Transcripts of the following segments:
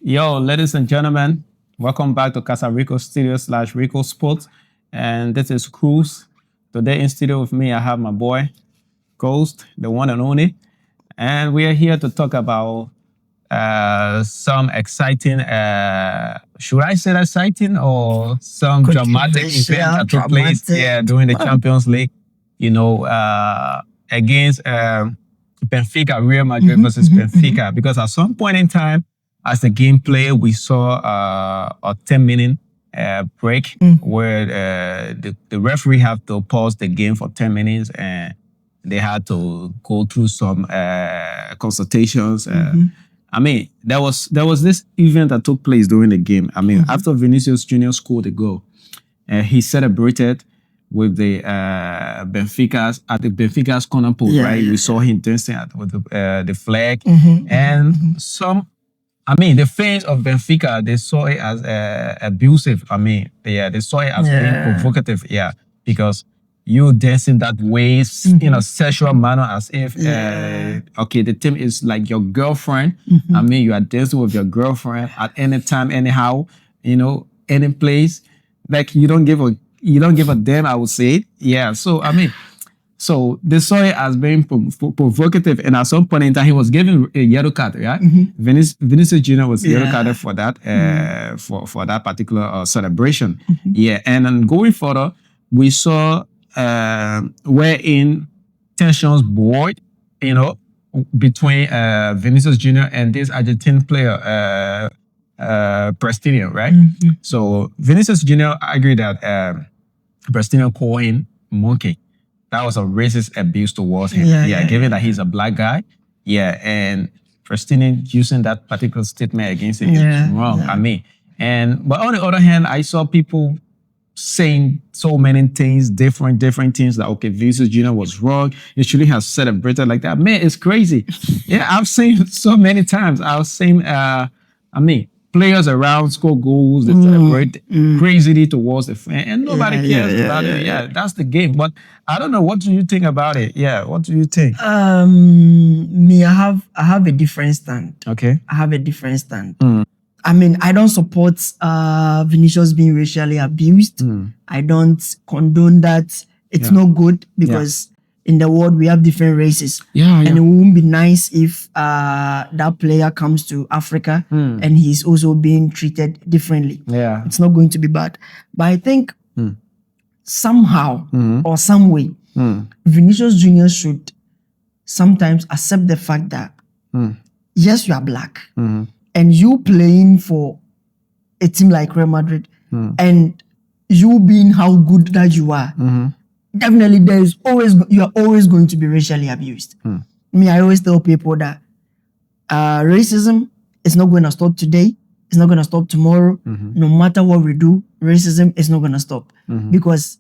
Yo, ladies and gentlemen, welcome back to Casa Rico Studio / Rico Sports. And this is Cruz. Today in studio with me, I have my boy, Ghost, the one and only. And we are here to talk about some exciting, should I say exciting or some dramatic event that took place during the Champions League, against Benfica, Real Madrid versus Benfica. Because at some point in time, as the game played, we saw a 10-minute break where the referee had to pause the game for 10 minutes and they had to go through some consultations. I mean, there was this event that took place during the game. I mean, after Vinicius Jr. scored a goal, he celebrated with the Benfica's corner post, right? We saw him dancing with the flag. And the fans of Benfica, they saw it as abusive. They saw it as being provocative, because you dancing that way in a sexual manner as if, the team is like your girlfriend. You are dancing with your girlfriend at any time, anyhow, any place. Like you don't give a damn, I would say. So they saw it as being provocative, and at some point in time, he was given a yellow card, right? Vinicius Jr. was yellow carded for that, for that particular celebration. And then going further, we saw wherein tensions boiled, between Vinicius Jr. and this Argentine player, Prestino, right? So Vinicius Jr. argued that Prestino called him monkey. That was a racist abuse towards him. Given that he's a black guy. And Prestino using that particular statement against him is wrong. But on the other hand, I saw people saying so many things, different things, that okay, Vinicius Jr. was wrong. He shouldn't have celebrated like that. Man, it's crazy. I've seen so many times. I've seen players around score goals, they celebrate crazily towards the fan, and nobody cares about it. That's the game. But I don't know. What do you think about it? What do you think? Me, I have a different stand. Okay. I have a different stand. I don't support Vinicius being racially abused. I don't condone that. It's not good because in the world we have different races. And it won't be nice if that player comes to Africa and he's also being treated differently. It's not going to be bad. But I think somehow or some way, Vinicius Jr. should sometimes accept the fact that yes, you are black. And you playing for a team like Real Madrid, and you being how good that you are, definitely you are always going to be racially abused. I always tell people that racism is not going to stop today. It's not going to stop tomorrow. No matter what we do, racism is not going to stop. Because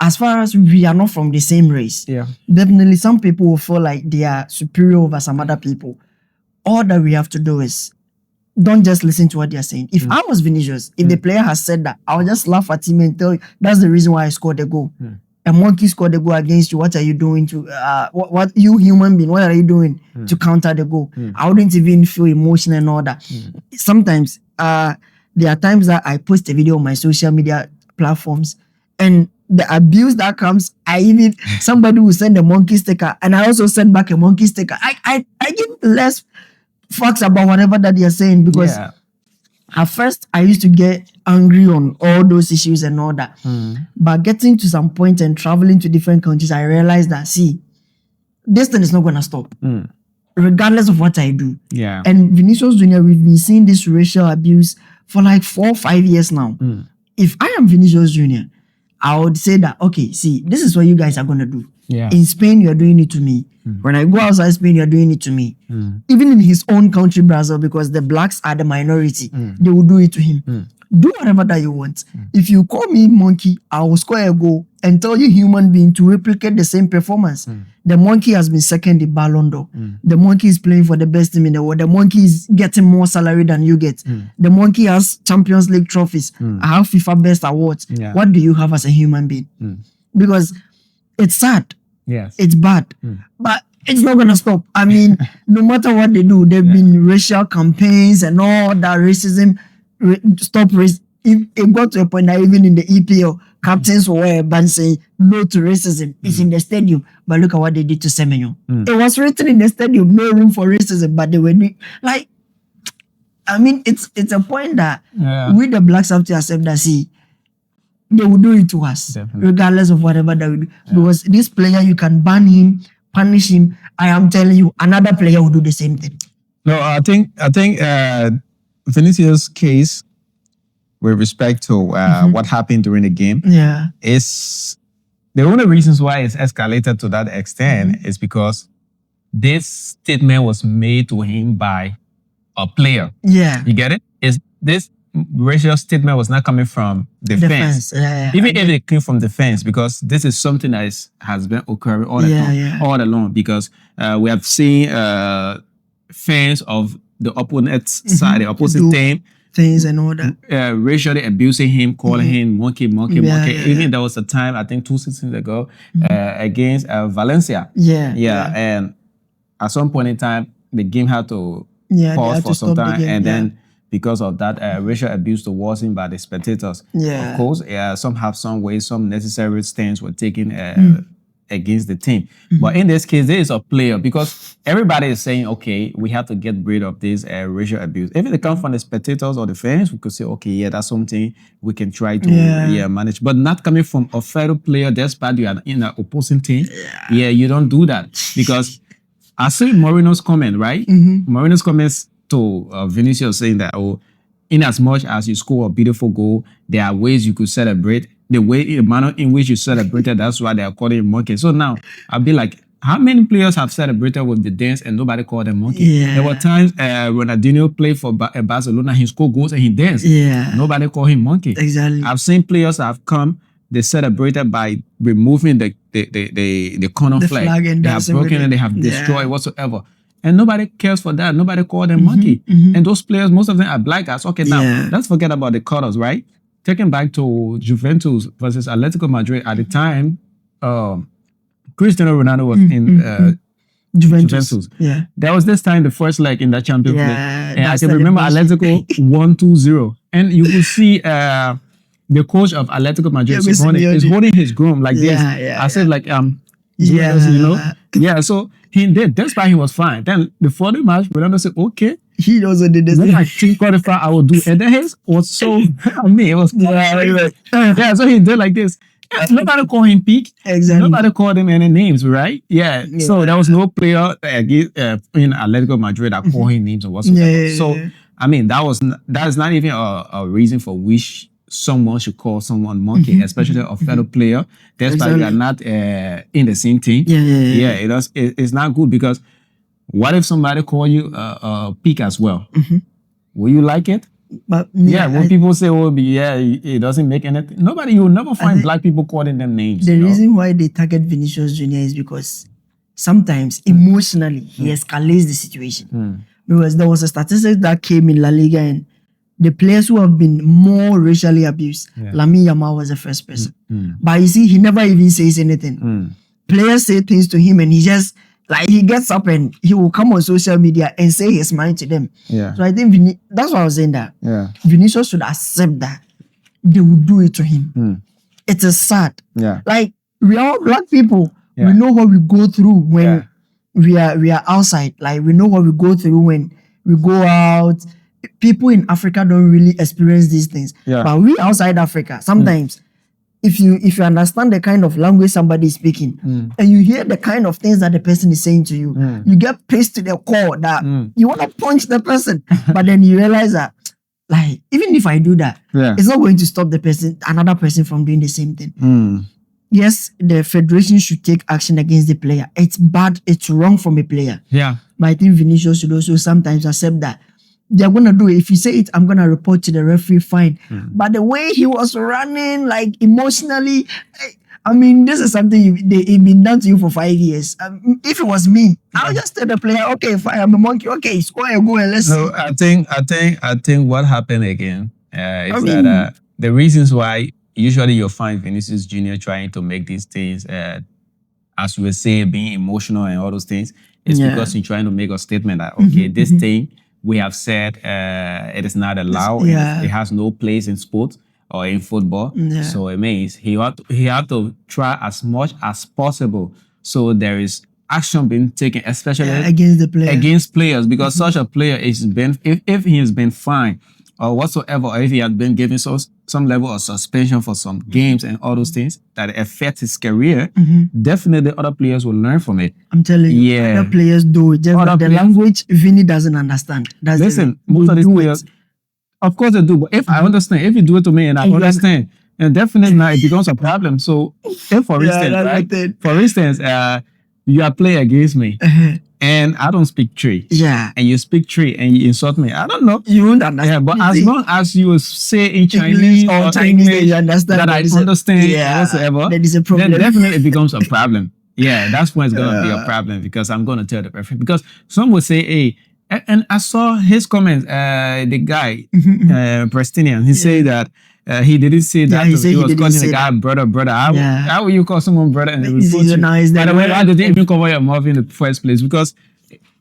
as far as we are not from the same race, definitely some people will feel like they are superior over some other people. All that we have to do is don't just listen to what they are saying. If I was Vinicius, if the player has said that, I'll just laugh at him and tell you, that's the reason why I scored the goal. A monkey scored the goal against you. What are you doing to, what you human being, what are you doing to counter the goal? I wouldn't even feel emotional and all that. Sometimes, there are times that I post a video on my social media platforms and the abuse that comes, somebody will send a monkey sticker and I also send back a monkey sticker. I give less fucks about whatever that they are saying because at first I used to get angry on all those issues and all that. But getting to some point and traveling to different countries, I realized that, this thing is not going to stop. Regardless of what I do. And Vinicius Jr., we've been seeing this racial abuse for like 4 or 5 years now. If I am Vinicius Jr., I would say that, okay, this is what you guys are going to do. In Spain, you're doing it to me. When I go outside Spain, you're doing it to me. Even in his own country, Brazil, because the blacks are the minority, they will do it to him. Do whatever that you want. If you call me monkey, I will score a goal and tell you human being to replicate the same performance. The monkey has been second in Ballon d'Or. The monkey is playing for the best team in the world. The monkey is getting more salary than you get. The monkey has Champions League trophies. I have FIFA best awards. What do you have as a human being? Because it's sad. Yes. It's bad. But it's not gonna stop. I mean, no matter what they do, there've been racial campaigns and all that racism. Stop race. If it got to a point that even in the EPL, captains were banned saying no to racism. It's in the stadium, but look at what they did to Semenyo. It was written in the stadium, no room for racism, but they were doing like. I mean, it's a point that we the Blacks have to accept that they will do it to us, Definitely. regardless of whatever that we do. Because this player, you can ban him, punish him. I am telling you, another player will do the same thing. No, I think Vinicius' case with respect to what happened during the game Yeah. is the only reasons why it's escalated to that extent is because this statement was made to him by a player. Yeah. You get it? Is this racial statement was not coming from the fans. Yeah. Even if it came from the fans, because this is something that has been occurring all along. Because we have seen fans of the opponent's side, the opposite team, things and all that. racially abusing him, calling him monkey. Yeah. Even there was a time, I think 2 seasons ago, against Valencia. Yeah. And at some point in time, the game had to Yeah, they pause had for to some stop the time, game, and yeah. then because of that racial abuse towards him by the spectators, Yeah. of course, some necessary stands were taken against the team. But in this case, there is a player, because everybody is saying, okay, we have to get rid of this racial abuse. If it comes from the spectators or the fans, we could say, okay, yeah, that's something we can try to manage. But not coming from a fellow player, despite you are in an opposing team, you don't do that. Because I see Moreno's comment, right? Moreno's comments to Vinicius saying that, in as much as you score a beautiful goal, there are ways you could celebrate. The manner in which you celebrated, that's why they are calling him monkey. So now, I'll be like, how many players have celebrated with the dance and nobody called them monkey? Yeah. There were times Ronaldinho played for Barcelona, he scored goals and he danced. Yeah. Nobody called him monkey. Exactly. I've seen players have come, they celebrated by removing the corner flag. and They have dancing broken with it, it. they have destroyed whatsoever. And nobody cares for that. Nobody called them monkey. And those players, most of them are black guys. Okay, now, let's forget about the colors, right? Taking back to Juventus versus Atletico Madrid, at the time, Cristiano Ronaldo was in Juventus. Yeah. There was this time, the first leg in that Champions League. Yeah, And I that's can the remember celebration. Atletico won 2-0. And you will see the coach of Atletico Madrid is holding his groom like this. I said, like, so he did. That's why he was fine. Then before the match, Ronaldo said, okay, He also did this. then I think qualify, I will do. And then his was so, it was so he did like this. Nobody called him peak. Exactly. Nobody called him any names, right? Yeah. So there was no player in Atletico Madrid that called him names or whatsoever. So I mean, that is not even a reason for which someone should call someone monkey, especially a fellow player. That's why we are not in the same team. It's not good, because what if somebody call you peak as well? Will you like it? But When people say, it doesn't make anything. You'll never find black people calling them names. The reason why they target Vinicius Jr. is because sometimes emotionally he escalates the situation. Because there was a statistic that came in La Liga, and the players who have been more racially abused, Lamine Yamal was the first person. But you see, he never even says anything. Players say things to him and he just, like, he gets up and he will come on social media and say his mind to them. So I think that's why I was saying that. Vinicius should accept that they will do it to him. It is sad. Like, we are all black people. We know what we go through when we are outside. Like, we know what we go through when we go out. People in Africa don't really experience these things. But we outside Africa, sometimes, if you understand the kind of language somebody is speaking, and you hear the kind of things that the person is saying to you, you get pissed to the core that you want to punch the person. But then you realize that, like, even if I do that, it's not going to stop another person from doing the same thing. Yes, the federation should take action against the player. It's bad, it's wrong from a player. But I think Vinicius should also sometimes accept that they're going to do it. If you say it, I'm going to report to the referee, fine. But the way he was running, like, emotionally, I mean, this is something it's been done to you for 5 years. If it was me, I'll just tell the player, okay, fine, I'm a monkey. Okay, score a goal and let's see. So I think what happened again is that the reasons why usually you'll find Vinicius Jr. trying to make these things as we say, being emotional and all those things, it's Yeah. because you're trying to make a statement that, okay, this thing we have said it is not allowed. Yeah. And it has no place in sports or in football. Yeah. So it means he had to try as much as possible so there is action being taken, especially Against the player. against players, because such a player is been if he has been fined or whatsoever, or if he had been given some level of suspension for some games and all those things that affect his career, definitely other players will learn from it. I'm telling you, Yeah. other players do it. Just Other that the players- language Vinny doesn't understand. That's the- Listen, most of these do players, it. of course they do, but if I understand, if you do it to me and I understand, and definitely now it becomes a problem. So if for Yeah, instance, that's right, the thing. for instance, you are playing against me and I don't speak tree. Yeah. And you speak tree and you insult me. I don't know. You won't understand. Yeah, but as See, long as you say in English Chinese or or Chinese that English you understand that I there is a- understand yeah, whatsoever, there is a problem. then definitely it becomes a problem. Yeah, that's when it's gonna be a problem because I'm gonna tell the referee. Because some will say, hey, and I saw his comments, the guy, Prestinian, he said that he didn't say that. he to- said he he was didn't calling say the guy brother. Yeah. How will you call someone brother and they It's report you? nice By that the way, way. why did they even cover your mouth in the first place? Because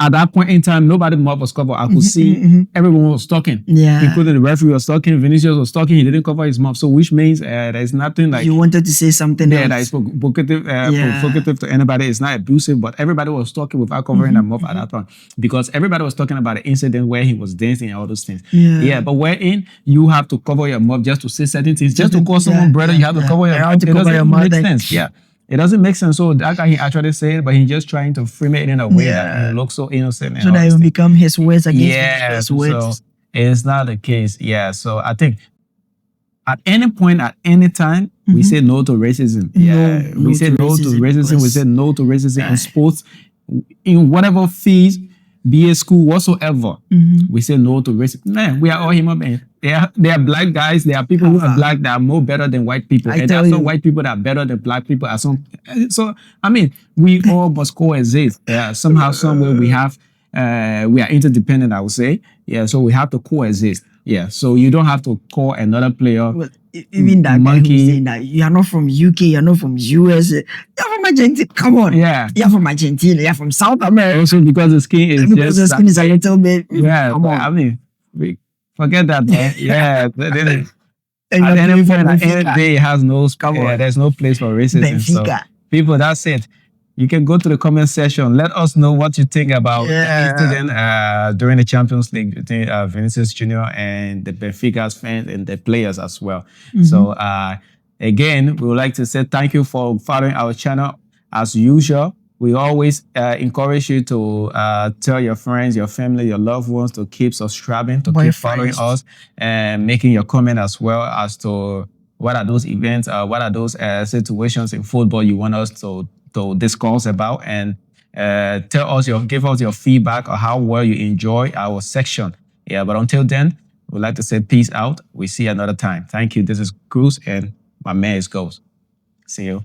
at that point in time, nobody's mouth was covered. I could see everyone was talking. Yeah. Including the referee was talking, Vinicius was talking, he didn't cover his mouth. So which means there's nothing like You wanted to say something that else. is provocative, Yeah. provocative to anybody. It's not abusive, but everybody was talking without covering their mouth at that point because everybody was talking about the incident where he was dancing and all those things. Yeah. But wherein you have to cover your mouth just to say certain things, just to call someone Yeah, brother, you have to cover your You have mouth. to It cover doesn't your even mouth make and- sense. Yeah. It doesn't make sense. So that guy, he actually said, but he's just trying to frame it in a way that Yeah. it looks so innocent. And So all that it these will things. become his words against Yeah, his so words. it's not the case. Yeah, so I think at any point, at any time, we say no to racism. Yeah, No we say to no to racism racism. We because- say no to racism in sports, in whatever fields, be it school, whatsoever. We say no to racism. Man, we are all human beings. There are black guys. There are people who are black that are more better than white people, I and there tell are some you. white people that are better than black people. So I mean, we all must coexist. Yeah, somehow, somewhere we have. We are interdependent, I would say. Yeah, so we have to coexist. Yeah, so you don't have to call another player. Well, even that guy Monkey. who's saying that you are not from UK, you're not from US, you're from Argentina. Come on. Yeah. You're from Argentina, you're from South America. Also because the skin is Because the just skin is a little bit. yeah. Come on. I mean, forget that. Man. Yeah, then And at you're any playing for point, at any Benfica. day, it has no. Come on. There's no place for racism. So Benfica. people, that's it. You can go to the comment section. Let us know what you think about the Yeah. incident during the Champions League between Vinicius Junior and the Benfica's fans and the players as well. So again, we would like to say thank you for following our channel. As usual, we always encourage you to tell your friends, your family, your loved ones to keep subscribing, to keep following Boyfriends. us, and making your comment as well as to what are those events, what are those situations in football you want us to discuss about, and give us your feedback or how well you enjoy our section. Yeah, but until then, we'd like to say peace out. We see you another time. Thank you. This is Cruz and my man is Ghost. See you.